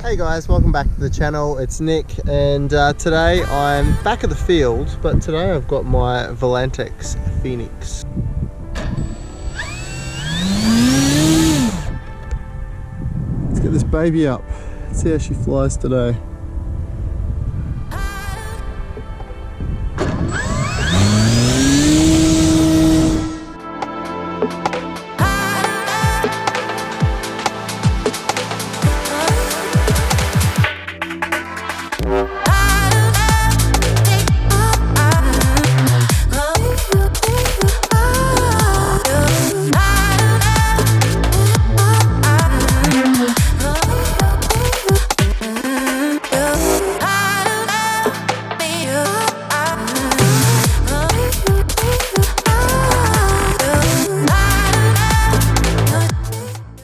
Hey guys, welcome back to the channel. It's Nick, and today I'm back at the field, but today I've got my Volantex Phoenix. Let's get this baby up. Let's see how she flies today.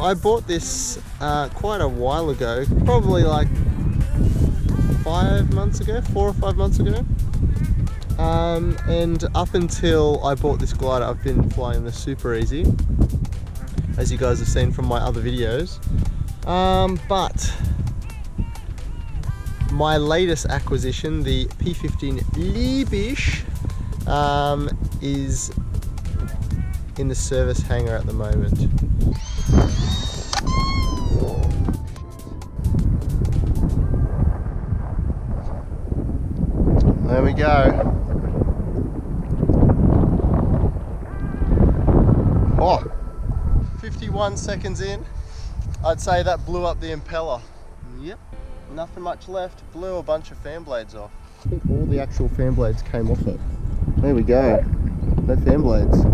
I bought this quite a while ago, probably like 5 months ago, 4 or 5 months ago. And up until I bought this glider, I've been flying this super easy, as you guys have seen from my other videos. But my latest acquisition, the P.15 Lippisch, is in the service hangar at the moment. There we go. Oh, 51 seconds in, I'd say that blew up the impeller. Yep, nothing much left. Blew a bunch of fan blades off. I think all the actual fan blades came off it. There we go. No fan blades.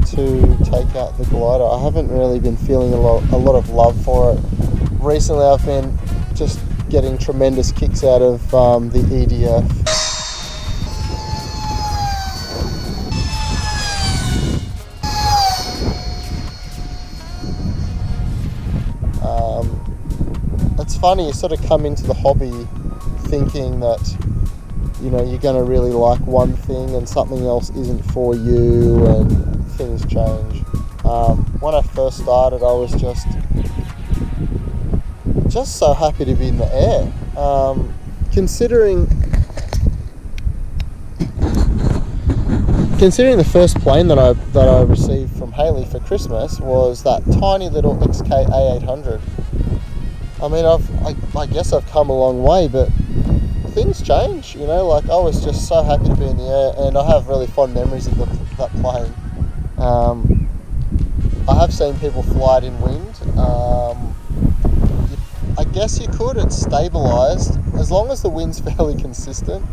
to take out the glider. I haven't really been feeling a lot of love for it. Recently I've been just getting tremendous kicks out of the EDF. It's funny, you sort of come into the hobby thinking that, you know, you're going to really like one thing and something else isn't for you, and things change. When I first started, I was just so happy to be in the air. Considering the first plane that I received from Haley for Christmas was that tiny little XK A800. I mean, I guess I've come a long way, but things change, you know. Like, I was just so happy to be in the air, and I have really fond memories of that plane. I have seen people fly it in wind. I guess you could. It's stabilised as long as the wind's fairly consistent.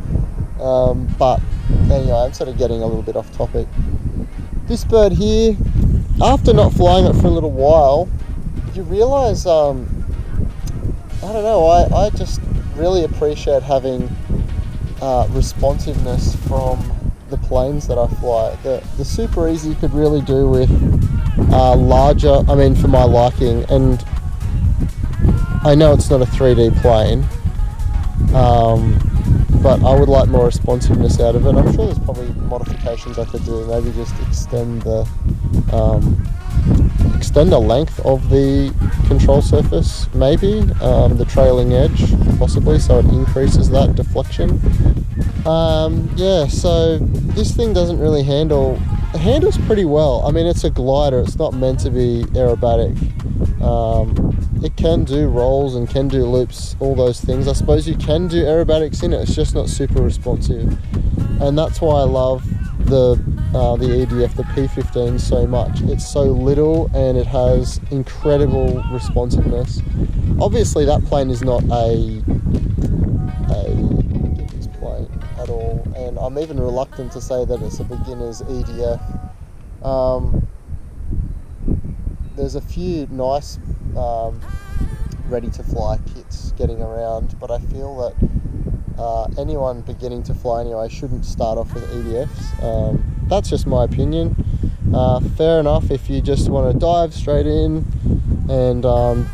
But anyway, I'm sort of getting a little bit off topic. This bird here, after not flying it for a little while, you realise, I don't know, I just really appreciate having responsiveness from the planes that I fly. The Super Easy could really do with larger, I mean, for my liking, and I know it's not a 3D plane, but I would like more responsiveness out of it. I'm sure there's probably modifications I could do, maybe just extend the length of the control surface, maybe the trailing edge possibly, so it increases that deflection. Yeah, so this thing doesn't really it handles pretty well. I mean, it's a glider, it's not meant to be aerobatic. It can do rolls and can do loops, all those things. I suppose you can do aerobatics in it, it's just not super responsive, and that's why I love the EDF, the P.15 so much. It's so little and it has incredible responsiveness. Obviously that plane is not a beginner's plane at all, and I'm even reluctant to say that it's a beginner's EDF. There's a few nice ready to fly kits getting around, but I feel that anyone beginning to fly anyway shouldn't start off with EDFs. That's just my opinion. Fair enough if you just want to dive straight in and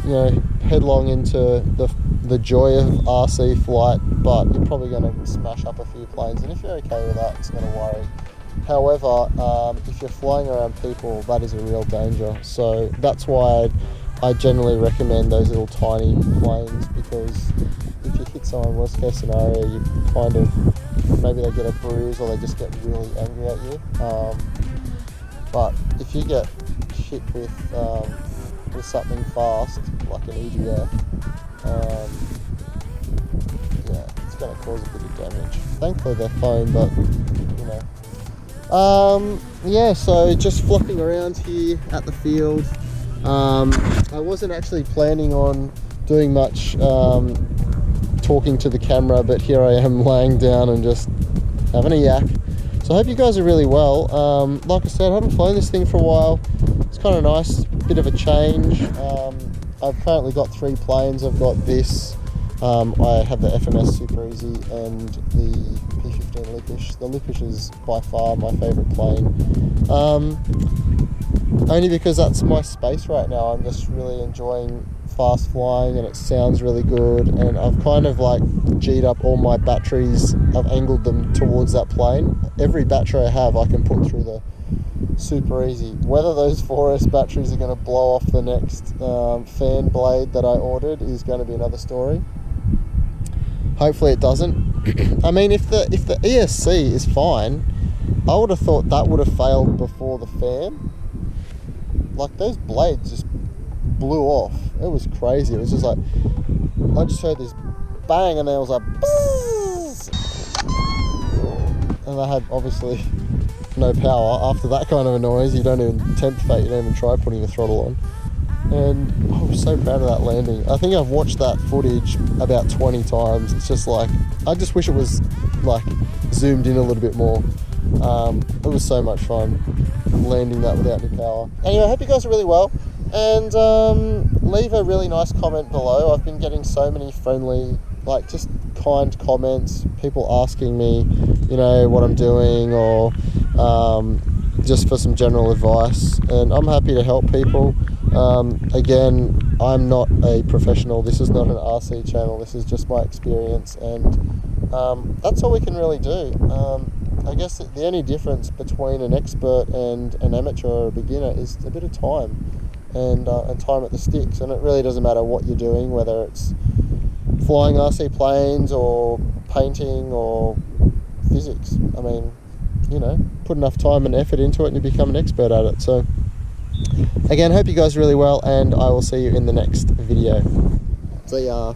you know, headlong into the joy of RC flight, but you're probably going to smash up a few planes, and if you're okay with that, it's not a worry. However, if you're flying around people, that is a real danger. So that's why I generally recommend those little tiny planes, because if you hit someone, worst case scenario, you kind of, maybe they get a bruise or they just get really angry at you. But if you get hit with something fast, like an EDF, yeah, it's going to cause a bit of damage. Thankfully they're foam, but you know. Yeah, so just flopping around here at the field. I wasn't actually planning on doing much talking to the camera, but here I am laying down and just having a yak. So I hope you guys are really well. Like I said, I haven't flown this thing for a while. It's kind of nice, bit of a change. I've currently got 3 planes. I've got this, I have the FMS Super Easy and the P.15 Lippisch. The Lippisch is by far my favourite plane. Only because that's my space right now. I'm just really enjoying fast flying and it sounds really good, and I've kind of like G'd up all my batteries. I've angled them towards that plane. Every battery I have I can put through the Super Easy. Whether those 4S batteries are going to blow off the next fan blade that I ordered is going to be another story. Hopefully it doesn't. I mean, if the ESC is fine, I would have thought that would have failed before the fan. Like, those blades just blew off. It was crazy. It was just like, I just heard this bang and then it was like buzz! And I had obviously no power. After that kind of a noise, you don't even tempt fate, you don't even try putting the throttle on. And I was so proud of that landing. I think I've watched that footage about 20 times. It's just like, I just wish it was like zoomed in a little bit more. It was so much fun. landing that without any power. Anyway, I hope you guys are really well, and leave a really nice comment below. I've been getting so many friendly, like just kind comments, people asking me, you know, what I'm doing, or just for some general advice, and I'm happy to help people. Again, I'm not a professional, this is not an RC channel, this is just my experience, and that's all we can really do. I guess the only difference between an expert and an amateur or a beginner is a bit of time, and time at the sticks, and it really doesn't matter what you're doing, whether it's flying RC planes or painting or physics. I mean, you know, put enough time and effort into it and you become an expert at it. So again, hope you guys are really well, and I will see you in the next video. See ya.